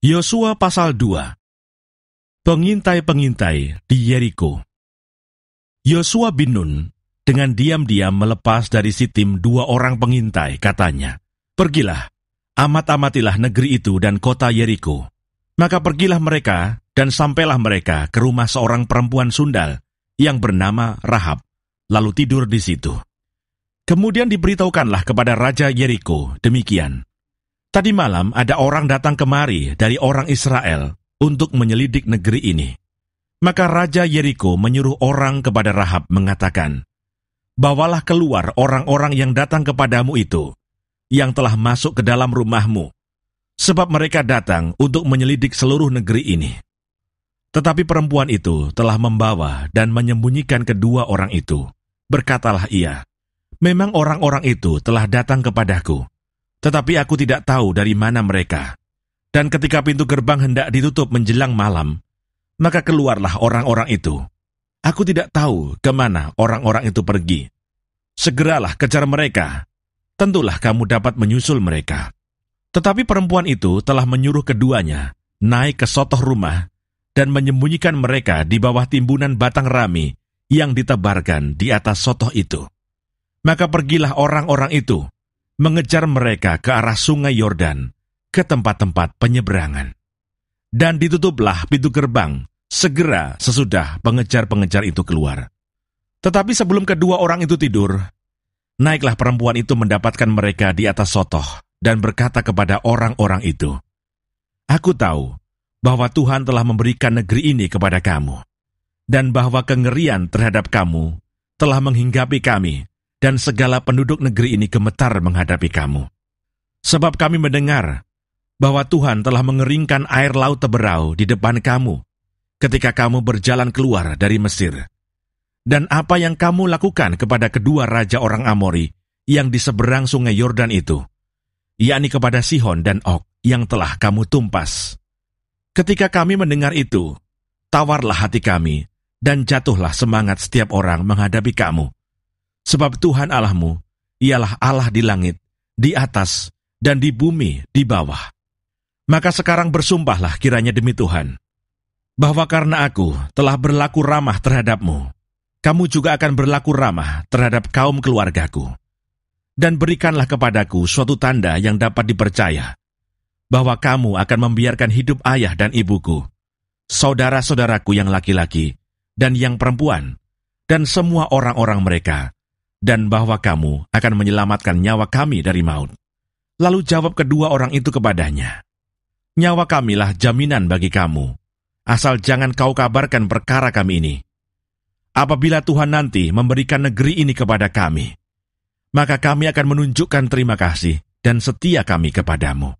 Yosua pasal 2. Pengintai-pengintai di Yeriko. Yosua bin Nun dengan diam-diam melepas dari Sitim 2 orang pengintai, katanya, "Pergilah, amat-amatilah negeri itu dan kota Yeriko." Maka pergilah mereka dan sampailah mereka ke rumah seorang perempuan sundal yang bernama Rahab, lalu tidur di situ. Kemudian diberitahukanlah kepada Raja Yeriko demikian, "Tadi malam ada orang datang kemari dari orang Israel untuk menyelidik negeri ini." Maka Raja Yeriko menyuruh orang kepada Rahab mengatakan, "Bawalah keluar orang-orang yang datang kepadamu itu, yang telah masuk ke dalam rumahmu, sebab mereka datang untuk menyelidik seluruh negeri ini." Tetapi perempuan itu telah membawa dan menyembunyikan kedua orang itu. Berkatalah ia, "Memang orang-orang itu telah datang kepadaku, tetapi aku tidak tahu dari mana mereka. Dan ketika pintu gerbang hendak ditutup menjelang malam, maka keluarlah orang-orang itu. Aku tidak tahu kemana orang-orang itu pergi. Segeralah kejar mereka. Tentulah kamu dapat menyusul mereka." Tetapi perempuan itu telah menyuruh keduanya naik ke sotoh rumah dan menyembunyikan mereka di bawah timbunan batang rami yang ditebarkan di atas sotoh itu. Maka pergilah orang-orang itu mengejar mereka ke arah sungai Yordan, ke tempat-tempat penyeberangan. Dan ditutuplah pintu gerbang segera sesudah pengejar-pengejar itu keluar. Tetapi sebelum kedua orang itu tidur, naiklah perempuan itu mendapatkan mereka di atas sotoh dan berkata kepada orang-orang itu, "Aku tahu bahwa Tuhan telah memberikan negeri ini kepada kamu, dan bahwa kengerian terhadap kamu telah menghinggapi kami, dan segala penduduk negeri ini gemetar menghadapi kamu. Sebab kami mendengar bahwa Tuhan telah mengeringkan air laut Teberau di depan kamu ketika kamu berjalan keluar dari Mesir. Dan apa yang kamu lakukan kepada kedua raja orang Amori yang di seberang sungai Yordan itu, yakni kepada Sihon dan Og yang telah kamu tumpas. Ketika kami mendengar itu, tawarlah hati kami dan jatuhlah semangat setiap orang menghadapi kamu. Sebab Tuhan Allahmu, ialah Allah di langit, di atas, dan di bumi di bawah. Maka sekarang bersumpahlah kiranya demi Tuhan, bahwa karena aku telah berlaku ramah terhadapmu, kamu juga akan berlaku ramah terhadap kaum keluargaku. Dan berikanlah kepadaku suatu tanda yang dapat dipercaya, bahwa kamu akan membiarkan hidup ayah dan ibuku, saudara-saudaraku yang laki-laki dan yang perempuan, dan semua orang-orang mereka, dan bahwa kamu akan menyelamatkan nyawa kami dari maut." Lalu jawab kedua orang itu kepadanya, "Nyawa kamilah jaminan bagi kamu, asal jangan kau kabarkan perkara kami ini. Apabila Tuhan nanti memberikan negeri ini kepada kami, maka kami akan menunjukkan terima kasih dan setia kami kepadamu."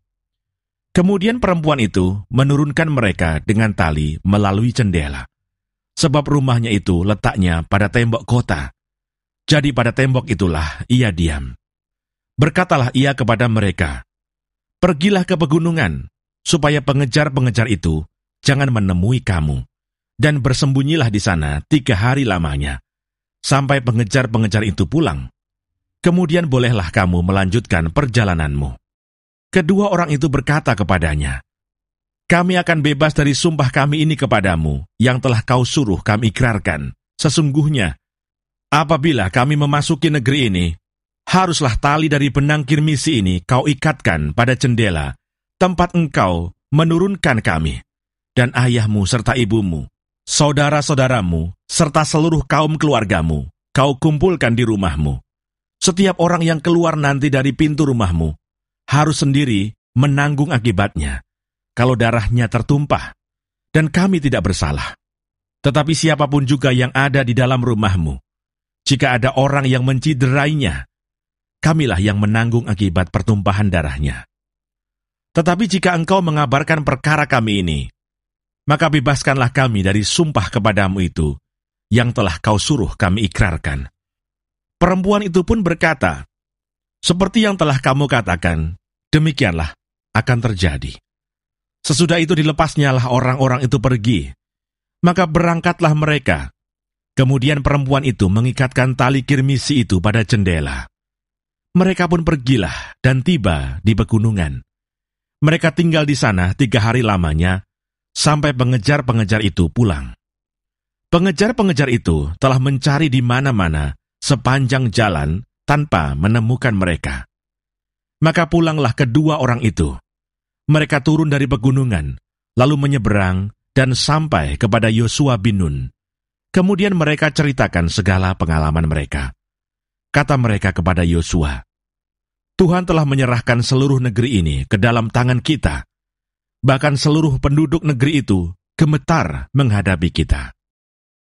Kemudian perempuan itu menurunkan mereka dengan tali melalui jendela, sebab rumahnya itu letaknya pada tembok kota. Jadi pada tembok itulah ia diam. Berkatalah ia kepada mereka, "Pergilah ke pegunungan, supaya pengejar-pengejar itu jangan menemui kamu, dan bersembunyilah di sana 3 hari lamanya, sampai pengejar-pengejar itu pulang. Kemudian bolehlah kamu melanjutkan perjalananmu." Kedua orang itu berkata kepadanya, "Kami akan bebas dari sumpah kami ini kepadamu, yang telah kau suruh kami ikrarkan. Sesungguhnya, apabila kami memasuki negeri ini, haruslah tali dari benang kirmisi ini kau ikatkan pada jendela, tempat engkau menurunkan kami, dan ayahmu serta ibumu, saudara-saudaramu, serta seluruh kaum keluargamu, kau kumpulkan di rumahmu. Setiap orang yang keluar nanti dari pintu rumahmu, harus sendiri menanggung akibatnya, kalau darahnya tertumpah, dan kami tidak bersalah. Tetapi siapapun juga yang ada di dalam rumahmu, jika ada orang yang menciderainya, kamilah yang menanggung akibat pertumpahan darahnya. Tetapi jika engkau mengabarkan perkara kami ini, maka bebaskanlah kami dari sumpah kepadamu itu, yang telah kau suruh kami ikrarkan." Perempuan itu pun berkata, "Seperti yang telah kamu katakan, demikianlah akan terjadi." Sesudah itu dilepasnyalah orang-orang itu pergi, maka berangkatlah mereka. Kemudian perempuan itu mengikatkan tali kirmisi itu pada jendela. Mereka pun pergilah dan tiba di pegunungan. Mereka tinggal di sana 3 hari lamanya, sampai pengejar-pengejar itu pulang. Pengejar-pengejar itu telah mencari di mana-mana sepanjang jalan tanpa menemukan mereka. Maka pulanglah kedua orang itu. Mereka turun dari pegunungan, lalu menyeberang dan sampai kepada Yosua bin Nun. Kemudian mereka ceritakan segala pengalaman mereka. Kata mereka kepada Yosua, Tuhan telah menyerahkan seluruh negeri ini ke dalam tangan kita. Bahkan seluruh penduduk negeri itu gemetar menghadapi kita.